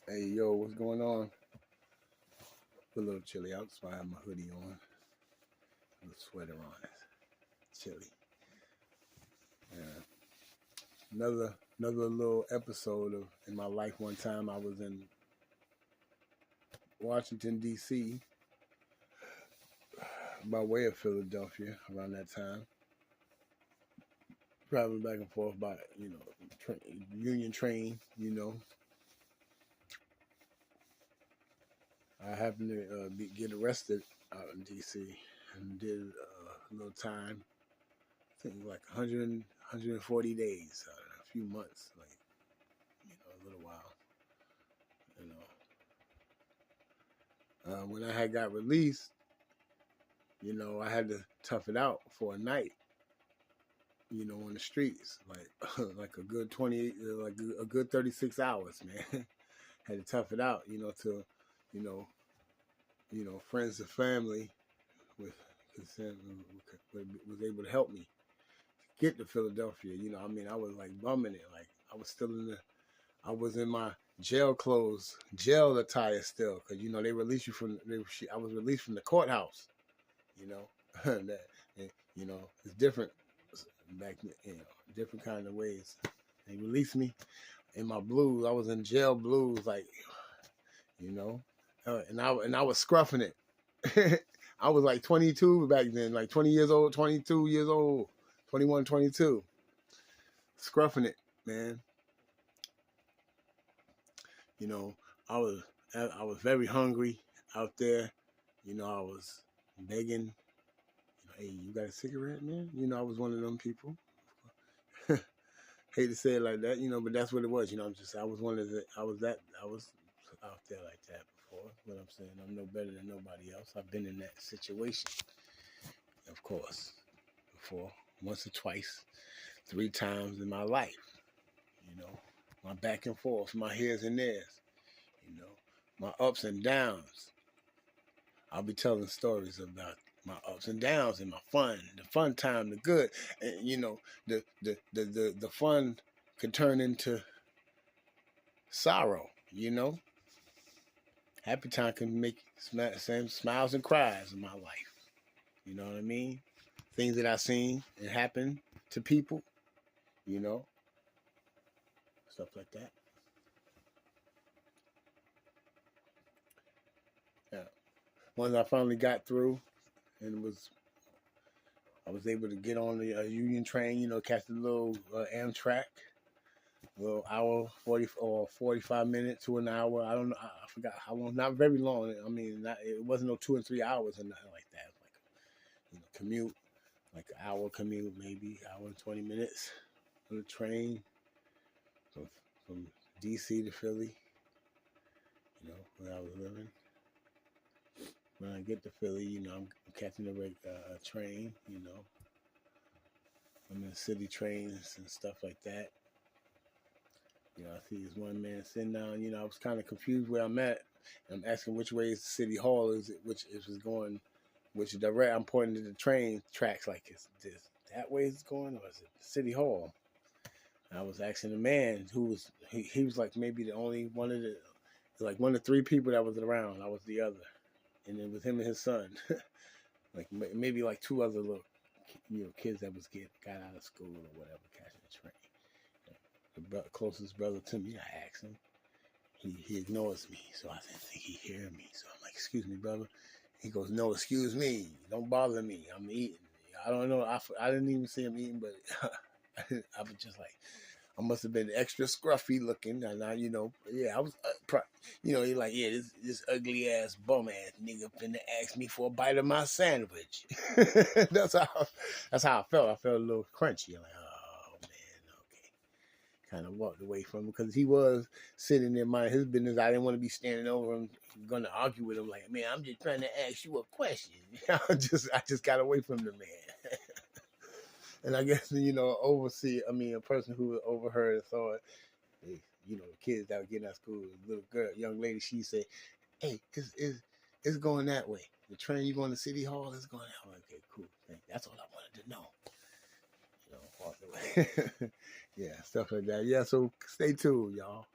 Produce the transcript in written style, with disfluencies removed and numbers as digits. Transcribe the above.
Hey, yo, what's going on? It's a little chilly out, so I have my hoodie on, a little sweater on. It's chilly. Yeah. Another little episode of in my life. One time I was in Washington D.C. by way of Philadelphia around that time, traveling back and forth by Union train. I happened to get arrested out in D.C. and did a little time. I think like 140 days, a few months, like a little while. When I had got released, I had to tough it out for a night. On the streets, like like a good 20, like a good 36 hours, man. Had to tough it out, to, you know, friends and family with consent was able to help me get to Philadelphia. I was like bumming it, like I was in my jail clothes, jail attire still, because they released you from. I was released from the courthouse. That, and, it's different back then. Different kind of ways. They released me in my blues. I was in jail blues, like and I was scruffing it. I was like 22 back then, like 20 years old, 22 years old, 21, 22, scruffing it, man. I was very hungry out there. I was begging. Hey, you got a cigarette, man? I was one of them people. Hate to say it like that, but that's what it was. I was I was out there like that before. What I'm saying, I'm no better than nobody else. I've been in that situation, of course, before, once or twice, 3 times in my life. My back and forth, my here's and there's, my ups and downs. I'll be telling stories about my ups and downs and my fun, the fun time, the good, and the fun can turn into sorrow. Happy time can make smiles and cries in my life. You know what I mean? Things that I've seen and happen to people. Stuff like that. Yeah. Once I finally got through, and I was able to get on the Union train. Catch the little Amtrak, a little hour 40 or 45 minutes to an hour. I don't know. I forgot how long. Not very long. I mean, it wasn't no 2 and 3 hours or nothing like that. Like commute, like an hour commute, maybe hour and 20 minutes on the train from DC to Philly. Where I was living. When I get to Philly, I'm catching a train. I'm in city trains and stuff like that. I see this one man sitting down. I was kind of confused where I'm at. I'm asking which way is the city hall. Is it which is going, which direct? I'm pointing to the train tracks. Like, is this that way it's going, or is it city hall? And I was asking the man who was he was like maybe the only one of the 3 people that was around. I was the other, and it was him and his son. Like maybe like 2 other little kids that got out of school or whatever, catching the train. The closest brother to me, I asked him. He ignores me, so I didn't think he hear me. So I'm like, "Excuse me, brother." He goes, "No, excuse me. Don't bother me. I'm eating." I don't know. I didn't even see him eating, but I was just like, I must have been extra scruffy looking, and I I was, he's like, "Yeah, this ugly ass bum ass nigga finna ask me for a bite of my sandwich." that's how I felt. I felt a little crunchy. I'm like, oh man, okay. Kind of walked away from him because he was sitting there minding his business. I didn't want to be standing over him, going to argue with him. Like, man, I'm just trying to ask you a question. I just got away from the man. And I guess, a person who overheard saw it, the kids that were getting out of school, little girl, young lady, she said, "Hey, it's going that way. The train you going to City Hall is going that way." Okay, cool. That's all I wanted to know. Walk away. Yeah, stuff like that. Yeah, so stay tuned, y'all.